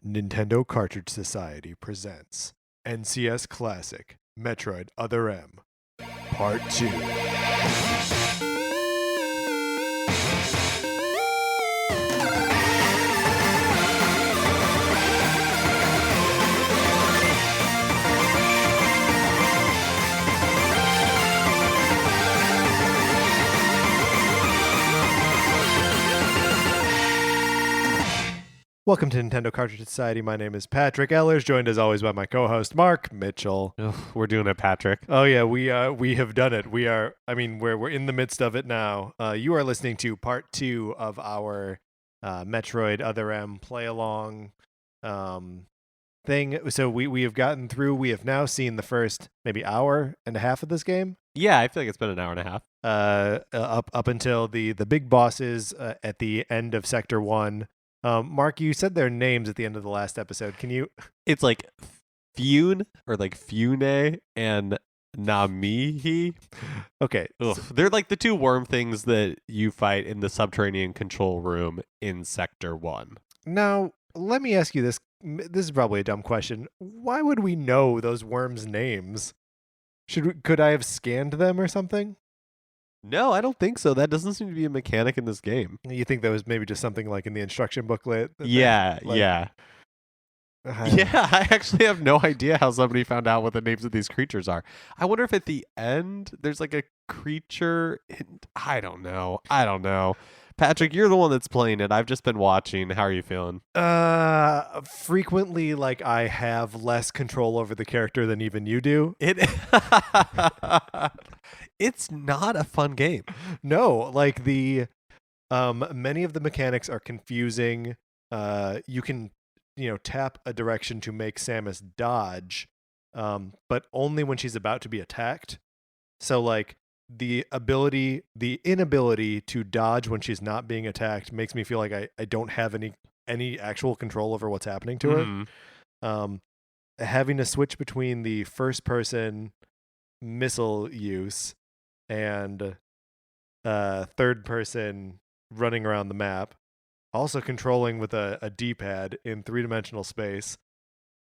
Nintendo Cartridge Society presents NCS Classic Metroid Other M Part 2. Welcome to Nintendo Cartridge Society. My name is Patrick Ellers, joined as always by my co-host Mark Mitchell. Ugh, we're doing it, Patrick. Oh yeah, we have done it. We're in the midst of it now. You are listening to part 2 of our Metroid Other M play along thing. So we have gotten through. We have now seen the first maybe hour and a half of this game. Yeah, I feel like it's been an hour and a half. Up until the big bosses at the end of Sector 1. Mark, you said their names at the end of the last episode. Can you? It's like Fune or like Fune and Namihi. Okay. Ugh, they're like the two worm things that you fight in the subterranean control room in Sector 1. Now, let me ask you this. This is probably a dumb question. Why would we know those worms' names? Could I have scanned them or something? No, I don't think so. That doesn't seem to be a mechanic in this game. You think that was maybe just something like in the instruction booklet? Yeah. I actually have no idea how somebody found out what the names of these creatures are. I wonder if at the end there's like a creature. I don't know. Patrick, you're the one that's playing it. I've just been watching. How are you feeling? Frequently, like, I have less control over the character than even you do. It's not a fun game. No, like many of the mechanics are confusing. You can, tap a direction to make Samus dodge, but only when she's about to be attacked. So, like, the inability to dodge when she's not being attacked makes me feel like I don't have any actual control over what's happening to her. Having to switch between the first person missile use and third person running around the map, also controlling with a D-pad in 3-dimensional space.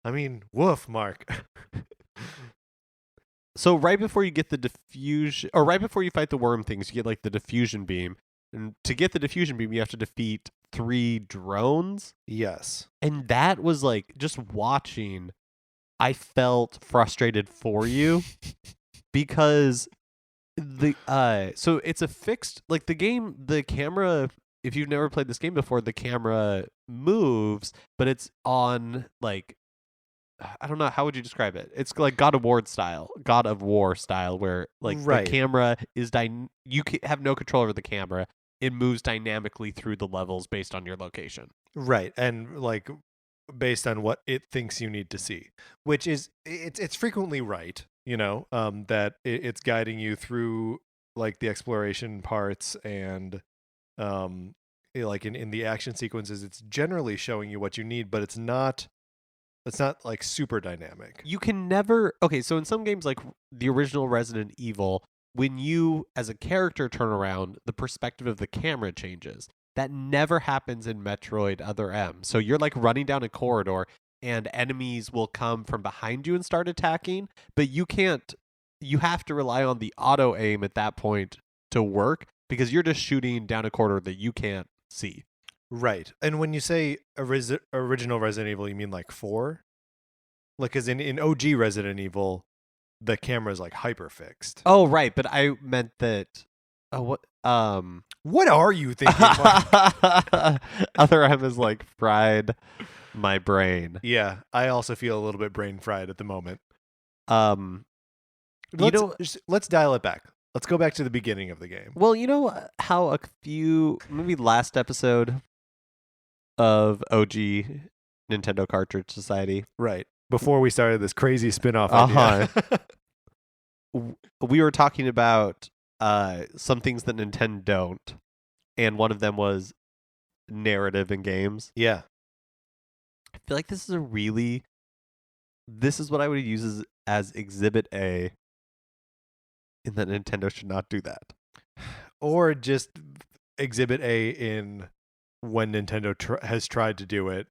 I mean, woof, Mark. So right before you get the diffusion, or right before you fight the worm things, you get like the diffusion beam. And to get the diffusion beam, you have to defeat 3 drones. Yes. And that was like, just watching, I felt frustrated for you because so it's a fixed, like the camera, if you've never played this game before, the camera moves, but it's on like, I don't know, how would you describe it? It's like God of War style, where like right. The camera is you have no control over the camera. It moves dynamically through the levels based on your location. Right, and like based on what it thinks you need to see, which is it's frequently right. That it's guiding you through like the exploration parts and like in the action sequences, it's generally showing you what you need, but it's not like super dynamic. You can never... Okay, so in some games like the original Resident Evil, when you as a character turn around, the perspective of the camera changes. That never happens in Metroid Other M. So you're like running down a corridor and enemies will come from behind you and start attacking, but you have to rely on the auto aim at that point to work because you're just shooting down a corridor that you can't see. Right. And when you say original Resident Evil, you mean like 4? Like, because in OG Resident Evil, the camera is like hyper fixed. Oh, right. But I meant that. What are you thinking? Other M is like fried my brain. Yeah, I also feel a little bit brain fried at the moment. Let's dial it back. Let's go back to the beginning of the game. Well, you know how maybe last episode of OG Nintendo Cartridge Society. Right. Before we started this crazy spin-off idea. We were talking about some things that Nintendo don't. And one of them was narrative in games. Yeah. I feel like this is what I would use as Exhibit A, in that Nintendo should not do that. Or just Exhibit A in when Nintendo has tried to do it,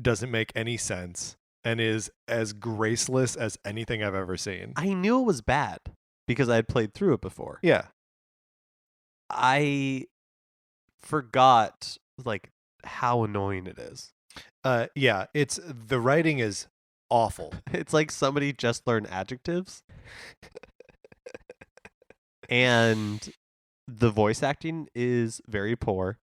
doesn't make any sense and is as graceless as anything I've ever seen. I knew it was bad because I had played through it before. Yeah. I forgot like how annoying it is. Yeah, it's the writing is awful. It's like somebody just learned adjectives and the voice acting is very poor.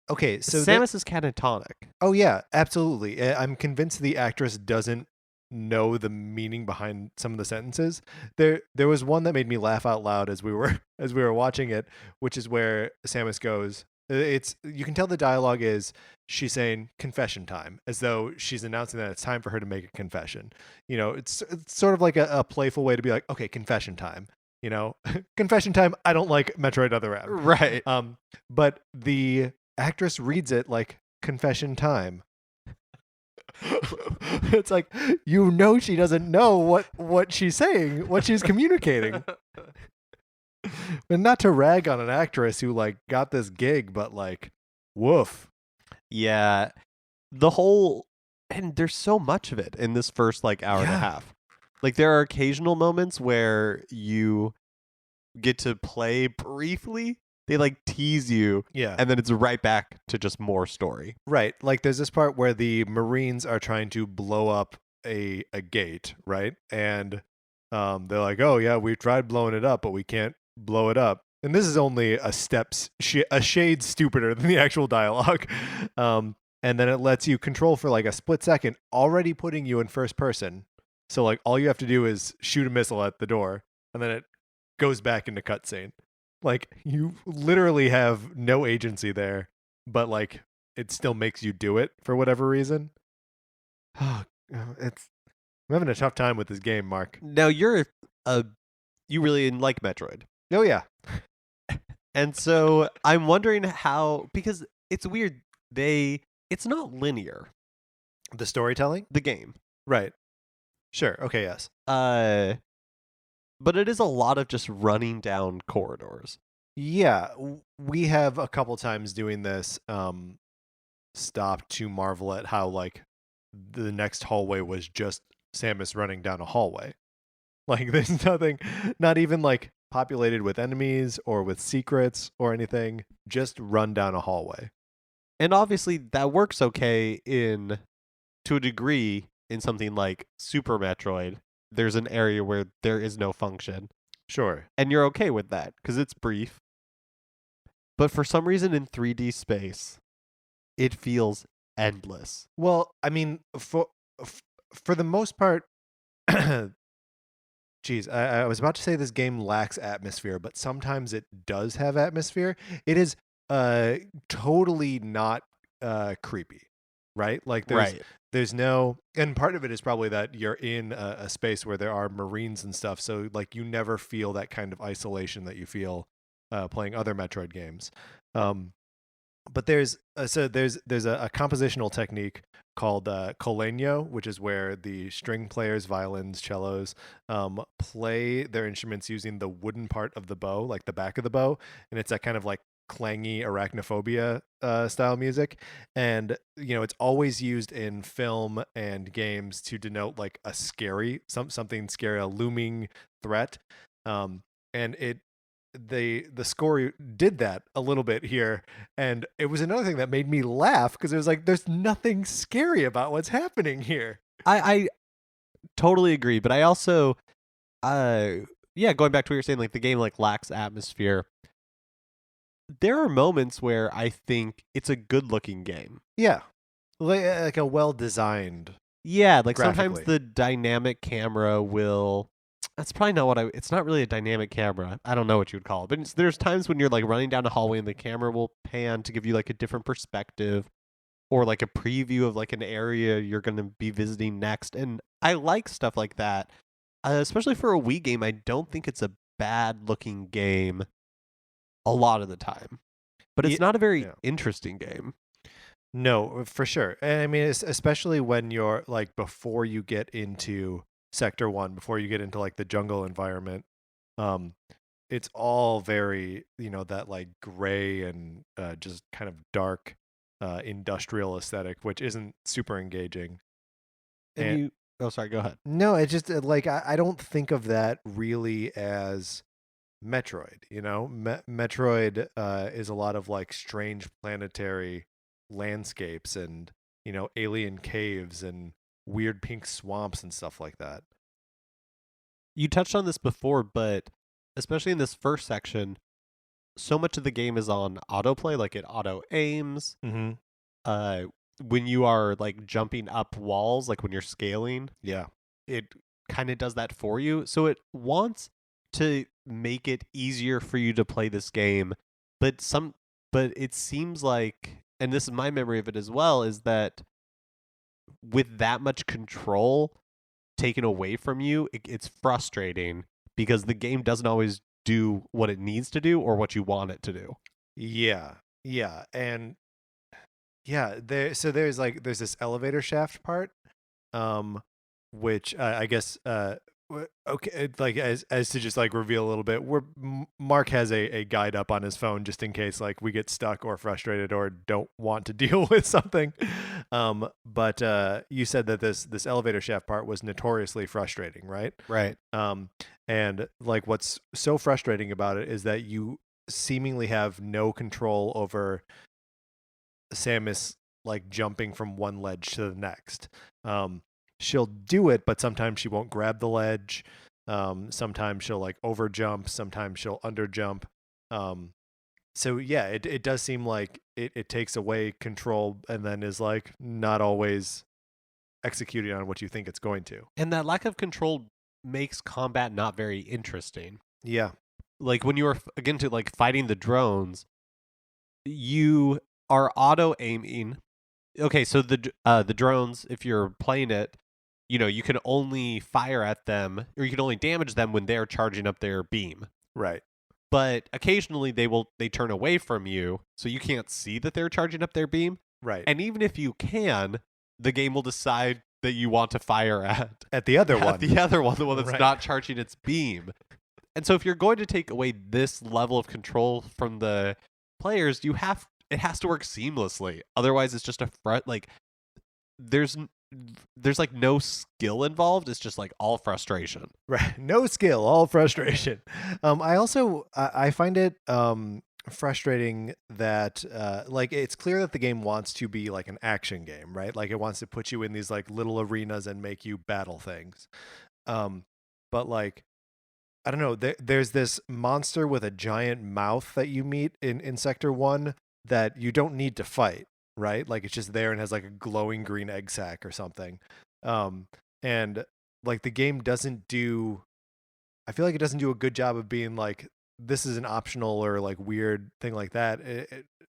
Okay, so Samus is catatonic. oh yeah, absolutely. I'm convinced the actress doesn't know the meaning behind some of the sentences. There was one that made me laugh out loud as we were as we were watching it, which is where Samus goes. It's you can tell the dialogue is she's saying confession time as though she's announcing that it's time for her to make a confession. It's sort of like a playful way to be like, okay, confession time. Confession time. I don't like Metroid Other M. Right. But the actress reads it like confession time. It's like she doesn't know what she's saying, what she's communicating. And not to rag on an actress who like got this gig, but like, woof. Yeah. And there's so much of it in this first like hour and a half. Like there are occasional moments where you get to play briefly. They like tease you. Yeah. And then it's right back to just more story. Right. Like there's this part where the Marines are trying to blow up a gate, right? And they're like, "Oh yeah, we tried blowing it up, but we can't blow it up." And this is only a shade stupider than the actual dialogue. And then it lets you control for like a split second, already putting you in first person. So like all you have to do is shoot a missile at the door, and then it goes back into cutscene. Like you literally have no agency there, but like it still makes you do it for whatever reason. I'm having a tough time with this game, Mark. Now you really like Metroid. Oh yeah. And so I'm wondering how, because it's weird, it's not linear, The storytelling? the game. Right. Sure. Okay, yes. But it is a lot of just running down corridors. Yeah, we have a couple times doing this stopped to marvel at how like the next hallway was just Samus running down a hallway. Like there's nothing, not even like populated with enemies or with secrets or anything, just run down a hallway. And obviously that works okay to a degree in something like Super Metroid. There's an area where there is no function. Sure. And you're okay with that because it's brief. But for some reason in 3D space, it feels endless. Well, I mean, for the most part, geez, I was about to say this game lacks atmosphere, but sometimes it does have atmosphere. It is totally not creepy, right? Like there's no, and part of it is probably that you're in a space where there are Marines and stuff, so like you never feel that kind of isolation that you feel playing other Metroid games. But there's a compositional technique called colegno, which is where the string players, violins, cellos, play their instruments using the wooden part of the bow, like the back of the bow, and it's that kind of like clangy arachnophobia style music. And it's always used in film and games to denote like a scary something scary, a looming threat. And the score did that a little bit here, and it was another thing that made me laugh because it was like there's nothing scary about what's happening here. I totally agree, but I also going back to what you're saying, like the game like lacks atmosphere. There are moments where I think it's a good looking game. Yeah, like a well designed. Yeah, like sometimes the dynamic camera will. That's probably not it's not really a dynamic camera. I don't know what you would call it. But there's times when you're like running down a hallway and the camera will pan to give you like a different perspective or like a preview of like an area you're going to be visiting next. And I like stuff like that. Especially for a Wii game, I don't think it's a bad looking game a lot of the time. But it's not a very interesting game. No, for sure. And I mean, especially when you're like before you get into Sector 1, before you get into like the jungle environment, it's all very that like gray and just kind of dark, industrial aesthetic, which isn't super engaging. And And you oh sorry, go ahead. no, it's just like I don't think of that really as Metroid. Metroid is a lot of like strange planetary landscapes and alien caves and weird pink swamps and stuff like that. You touched on this before, but especially in this first section, so much of the game is on autoplay, like it auto aims. Mm-hmm. Uh, when you are like jumping up walls, like when you're scaling, Yeah. it kind of does that for you. So it wants to make it easier for you to play this game, but it seems like, and this is my memory of it as well, is that with that much control taken away from you, it's frustrating because the game doesn't always do what it needs to do or what you want it to do. Yeah. Yeah. And yeah, there's this elevator shaft part, um, which I guess okay, like as to just like reveal a little bit, Mark has a guide up on his phone just in case like we get stuck or frustrated or don't want to deal with something. But you said that this elevator shaft part was notoriously frustrating, right? Right. And like what's so frustrating about it is that you seemingly have no control over Samus like jumping from one ledge to the next. She'll do it, but sometimes she won't grab the ledge. Sometimes she'll like over jump. Sometimes she'll under jump. So yeah, it does seem like it takes away control and then is like not always executing on what you think it's going to. And that lack of control makes combat not very interesting. Yeah. Like when you are again to like fighting the drones, you are auto aiming. Okay, so the drones, if you're playing it, you can only fire at them or you can only damage them when they're charging up their beam. Right. But occasionally they turn away from you, so you can't see that they're charging up their beam. Right. And even if you can, the game will decide that you want to fire at the other one. the other one, the one that's Right. not charging its beam. And so if you're going to take away this level of control from the players, it has to work seamlessly. Otherwise, it's just like there's like no skill involved. It's just like all frustration. Right. No skill, all frustration. I also I find it frustrating that like it's clear that the game wants to be like an action game, right? Like it wants to put you in these like little arenas and make you battle things. But like I don't know, there's this monster with a giant mouth that you meet in Sector 1 that you don't need to fight, right? Like it's just there and has like a glowing green egg sac or something. And like the game doesn't do I feel like it doesn't do a good job of being like this is an optional or like weird thing like that.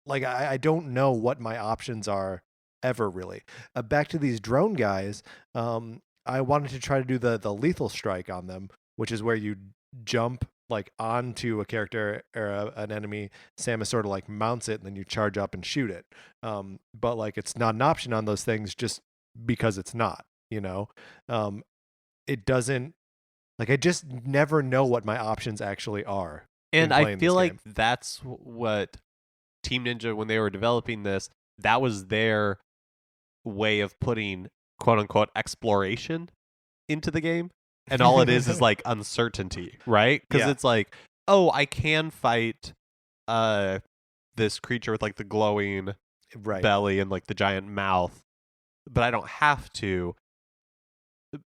Like I don't know what my options are ever really. Back to these drone guys, I wanted to try to do the lethal strike on them, which is where you jump like onto a character or an enemy. Samus sort of like mounts it and then you charge up and shoot it. But like it's not an option on those things just because it's not, it doesn't like I just never know what my options actually are. And in I playing feel this like game. that's what Team Ninja, when they were developing this, that was their way of putting quote unquote exploration into the game. And all it is like uncertainty, right? Because Yeah. it's like, oh, I can fight this creature with like the glowing Right. belly and like the giant mouth, but I don't have to.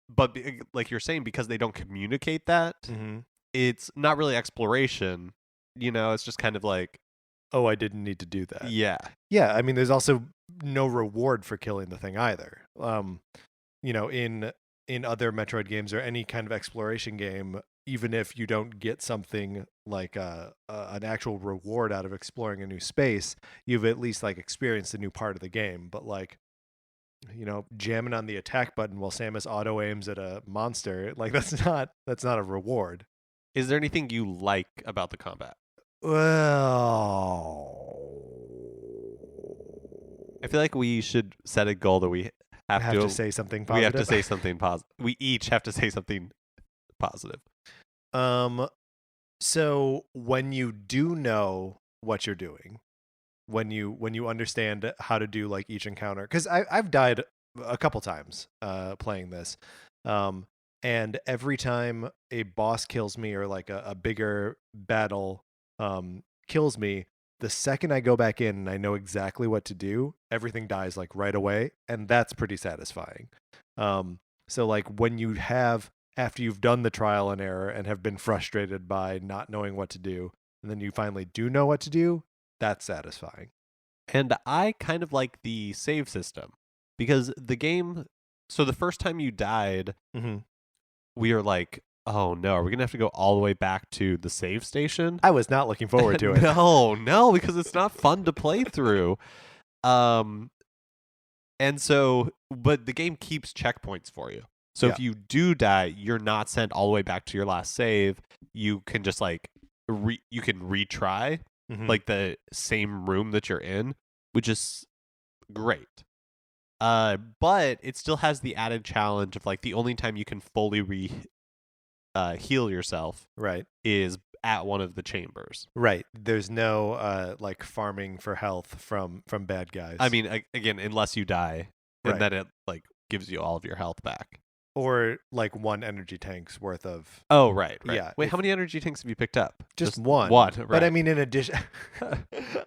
But like you're saying, because they don't communicate that, Mm-hmm. it's not really exploration. It's just kind of like, Oh, I didn't need to do that. yeah. Yeah, I mean, there's also no reward for killing the thing either. In other Metroid games or any kind of exploration game, even if you don't get something like an actual reward out of exploring a new space, you've at least like experienced a new part of the game. But like, jamming on the attack button while Samus auto aims at a monster, like that's not a reward. Is there anything you like about the combat? Well, I feel like we should set a goal that we I have have to say something positive. we have to say something positive. We each have to say something positive. So when you do know what you're doing, when you understand how to do like each encounter, because I've died a couple times playing this, um, and every time a boss kills me or like a bigger battle kills me, the second I go back in and I know exactly what to do, everything dies like right away, and that's pretty satisfying. So like when you have after you've done the trial and error and have been frustrated by not knowing what to do, and then you finally do know what to do, that's satisfying. And I kind of like the save system because the game. So the first time you died, Mm-hmm. we were like, "Oh no, are we gonna have to go all the way back to the save station?" I was not looking forward to it. No, because it's not fun to play through. Um, and so, but the game keeps checkpoints for you. So if Yeah. you do die, you're not sent all the way back to your last save. You can just like you can retry Mhm. like the same room that you're in, which is great. But it still has the added challenge of like the only time you can fully heal yourself Right. is at one of the chambers. Right. There's no like farming for health from bad guys. I mean, again, unless you die, and Right. then it like gives you all of your health back. or like one energy tank's worth of. Oh, right. Yeah, Wait, if- how many energy tanks have you picked up? Just one. One, But I right. mean, in addition,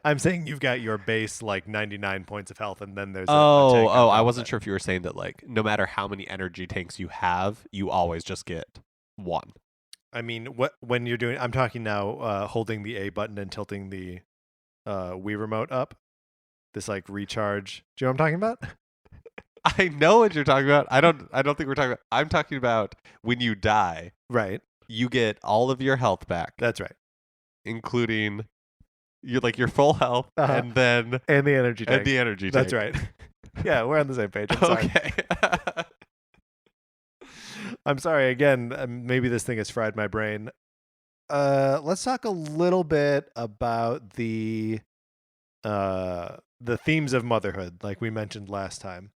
I'm saying you've got your base like 99 points of health, and then there's a Oh, tank on I top of wasn't that. sure if you were saying that like no matter how many energy tanks you have, you always just get one. I mean, what when you're doing? I'm talking now, holding the A button and tilting the Wii remote up. This like recharge. Do you know what I'm talking about? I know what you're talking about. I don't think we're talking about. I'm talking about when you die, Right. you get all of your health back, That's right. including your full health Uh-huh. and then And the energy tank. the energy That's tank. right. Yeah, we're on the same page. I'm sorry. Okay. I'm sorry again. Maybe this thing has fried my brain. Let's talk a little bit about the themes of motherhood, like we mentioned last time.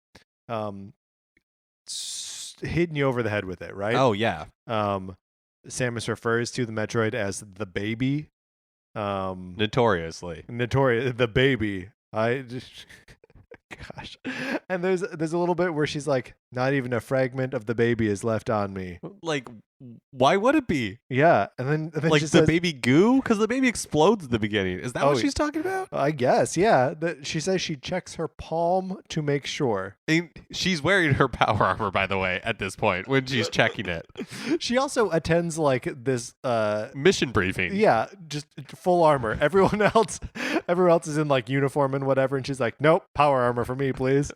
Hitting you over the head with it, right? Oh yeah. Samus refers to the Metroid as the baby. Notoriously. Notorious, the baby. Gosh. And there's a little bit where she's like, not even a fragment of the baby is left on me. Like, why would it be? Yeah, and then Like she the says, baby goo? Because the baby explodes at the beginning. Is that Oh, what she's talking about? I guess, yeah. She says she checks her palm to make sure. And she's wearing her power armor, by the way, at this point when she's checking it. She also attends like this Mission briefing. yeah, just full armor. Everyone else is in like uniform and whatever, and she's like, nope, power armor for me, please.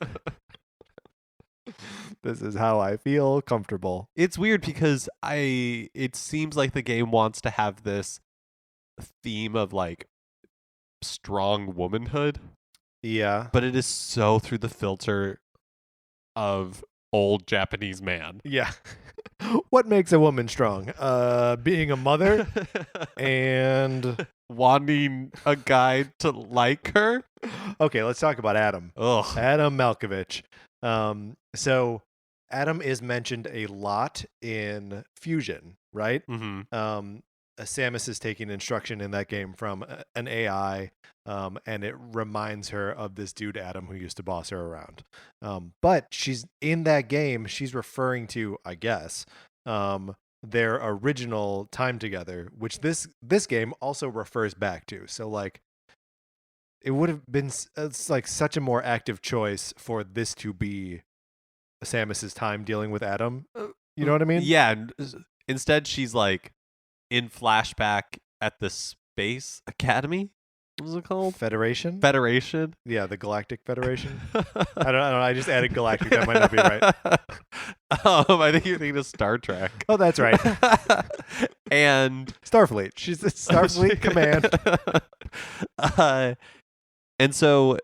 This is how I feel comfortable. It's weird because it seems like the game wants to have this theme of like strong womanhood, Yeah. but it is so through the filter of old Japanese man. Yeah. What makes a woman strong? Being a mother and Wanting a guy to like her. okay, let's talk about Adam. Ugh. Adam Malkovich. So Adam is mentioned a lot in Fusion, right? Mm-hmm. Samus is taking instruction in that game from an AI, and it reminds her of this dude Adam who used to boss her around. But she's in that game. She's referring to, I guess, their original time together, which this game also refers back to. So like, it would have been it's like such a more active choice for this to be Samus's time dealing with Adam. You know what I mean? Yeah. Instead, she's like in flashback at the Space Academy. What was it called? Federation? Federation. Yeah, the Galactic Federation. I don't know. I just added Galactic. That might not be right. I think you're thinking of Star Trek. Oh, that's right. And Starfleet. She's the Starfleet Command. And so,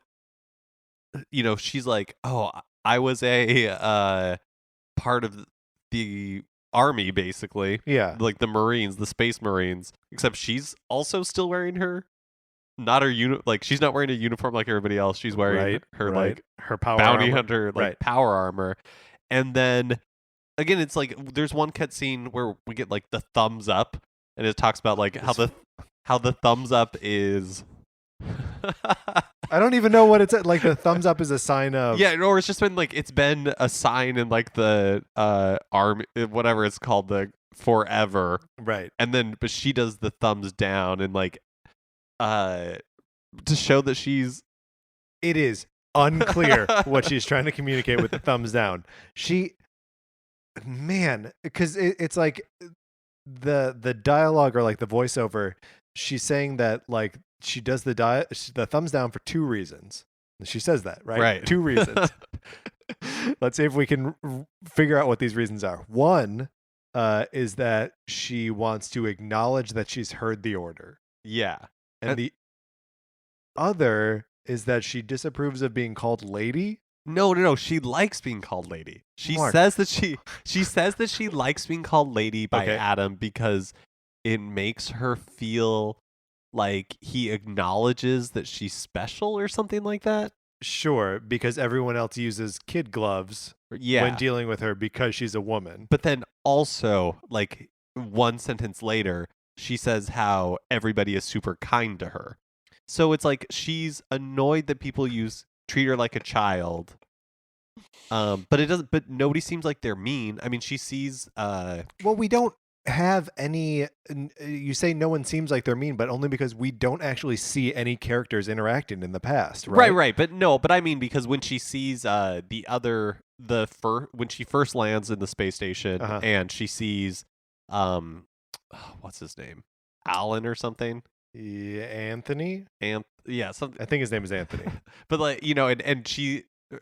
she's like, "Oh, I was a part of the army, basically, Yeah. like the Marines, the Space Marines." Except she's also still wearing not her like she's not wearing a uniform like everybody else. She's wearing her like her power bounty armor. hunter like power armor. And then again, it's like there's one cutscene where we get like the thumbs up, and it talks about like how the thumbs up is I don't even know what it's like. The thumbs up is a sign of. Yeah, or it's just been like it's been a sign in like the arm whatever it's called, the forever. Right. And then but she does the thumbs down and like to show that she's It is unclear what she's trying to communicate with the thumbs down. Because it's like the dialogue or like the voiceover. She's saying that like she does the thumbs down for 2 reasons. She says that, right? Right. 2 reasons. Let's see if we can figure out what these reasons are. One is that she wants to acknowledge that she's heard the order. Yeah. And the other is that she disapproves of being called lady. No. She likes being called lady. She Mark. says that she likes being called lady by Okay. Adam because it makes her feel like he acknowledges that she's special or something like that. Sure, because everyone else uses kid gloves Yeah. when dealing with her because she's a woman. But then also, like, one sentence later, she says how everybody is super kind to her. So it's like she's annoyed that people treat her like a child. But nobody seems like they're mean. I mean, she sees Well, we don't have any. You say no one seems like they're mean, but only because we don't actually see any characters interacting in the past, right? right. But I mean, because when she sees when she first lands in the space station and she sees what's his name? Alan or something? Yeah, Anthony? Something. I think his name is Anthony. But like, and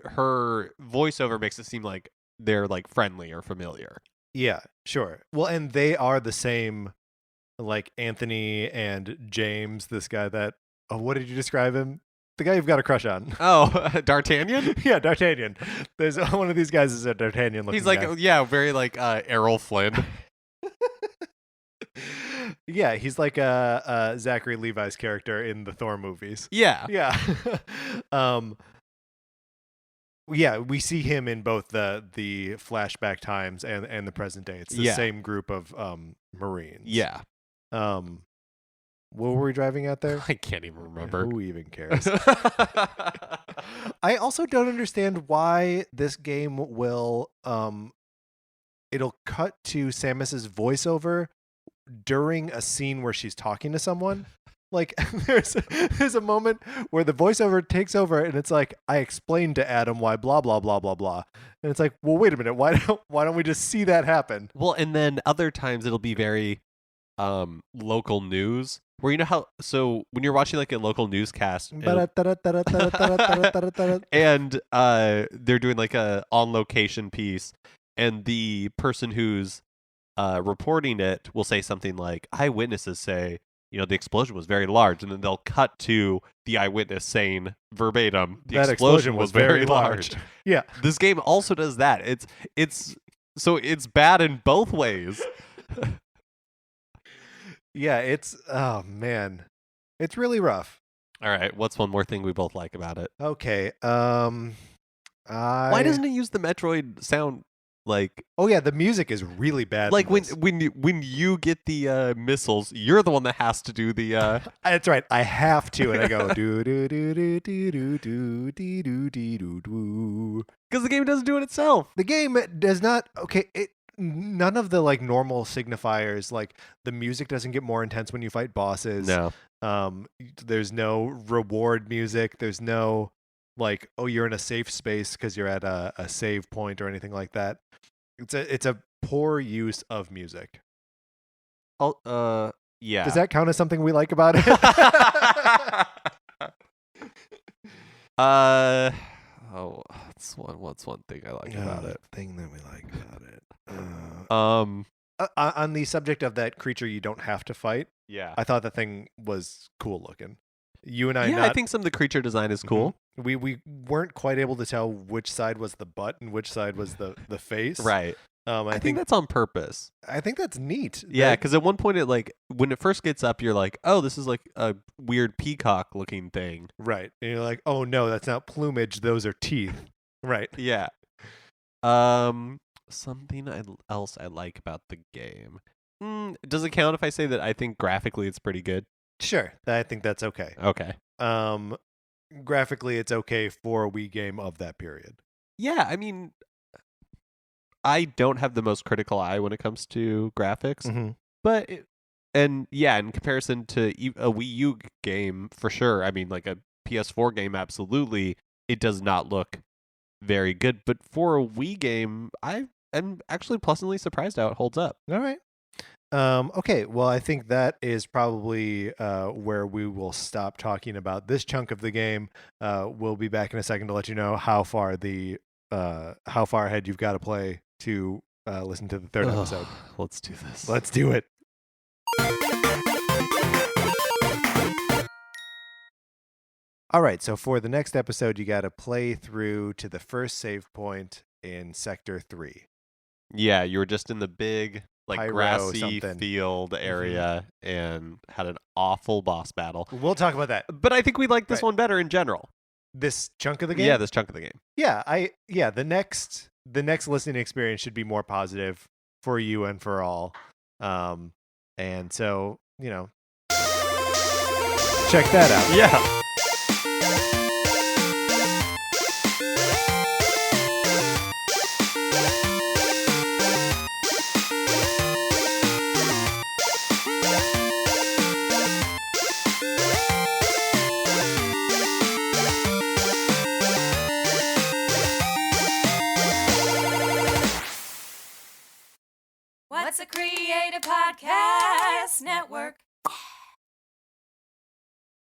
her voiceover makes it seem like they're like friendly or familiar. Yeah, sure. Well, and they are the same, like Anthony and James, this guy that, what did you describe him? The guy you've got a crush on. Oh, D'Artagnan? Yeah, D'Artagnan. There's one of these guys is a D'Artagnan looking He's like, guy. yeah, very like Errol Flynn. Yeah, he's like a Zachary Levi's character in the Thor movies. Yeah. Yeah. Yeah, we see him in both the flashback times and the present day. It's the same group of Marines. Yeah. What were we driving at there? I can't even remember. Who even cares? I also don't understand why this game will it'll cut to Samus's voiceover during a scene where she's talking to someone. Like there's a moment where the voiceover takes over and it's like, I explained to Adam why blah blah blah blah blah. And it's like, well, wait a minute, why don't we just see that happen? Well, and then other times it'll be very local news where so when you're watching like a local newscast and they're doing like a on location piece and the person who's reporting it will say something like, eyewitnesses say, the explosion was very large, and then they'll cut to the eyewitness saying verbatim, the explosion was very large. Yeah. This game also does that. It's bad in both ways. Yeah, oh man. It's really rough. All right, what's one more thing we both like about it? Okay. Why doesn't it use the Metroid sound? Like, oh yeah, the music is really bad. Like when you get the missiles, you're the one that has to do the. That's right. I have to, and I go do do do do do do do do do do do. Because the game doesn't do it itself. The game does not. Okay, none of the like normal signifiers, like the music doesn't get more intense when you fight bosses. No. There's no reward music. There's no like, oh, you're in a safe space because you're at a save point or anything like that. It's a poor use of music. Oh, yeah. Does that count as something we like about it? What's one thing I like about it? Thing that we like about it. On the subject of that creature you don't have to fight. Yeah. I thought the thing was cool looking. You and I. Yeah, I think some of the creature design is cool. We weren't quite able to tell which side was the butt and which side was the face. Right. I think that's on purpose. I think that's neat. Yeah, because at one point when it first gets up, you're like, oh, this is like a weird peacock looking thing. Right. And you're like, oh no, that's not plumage. Those are teeth. Right. Yeah. Something else I like about the game. Does it count if I say that I think graphically it's pretty good? Sure. I think that's okay. Okay. graphically it's okay for a Wii game of that period. Yeah, I mean, I don't have the most critical eye when it comes to graphics, Mm-hmm. but in comparison to a Wii U game, for sure. I mean, like a PS4 game, absolutely, it does not look very good. But for a Wii game, I am actually pleasantly surprised how it holds up. All right. Okay, well, I think that is probably where we will stop talking about this chunk of the game. We'll be back in a second to let you know how far ahead you've got to play to listen to the third episode. Let's do this. Let's do it. All right, so for the next episode, you got to play through to the first save point in Sector 3. Yeah, you were just in the big, like, Pyro grassy something. field area and had an awful boss battle. We'll talk about that. But I think we like this Right. one better in general. This chunk of the game? Yeah, this chunk of the game. Yeah, the next listening experience should be more positive for you and for all. And so, check that out. Yeah. What's a Creative Podcast Network?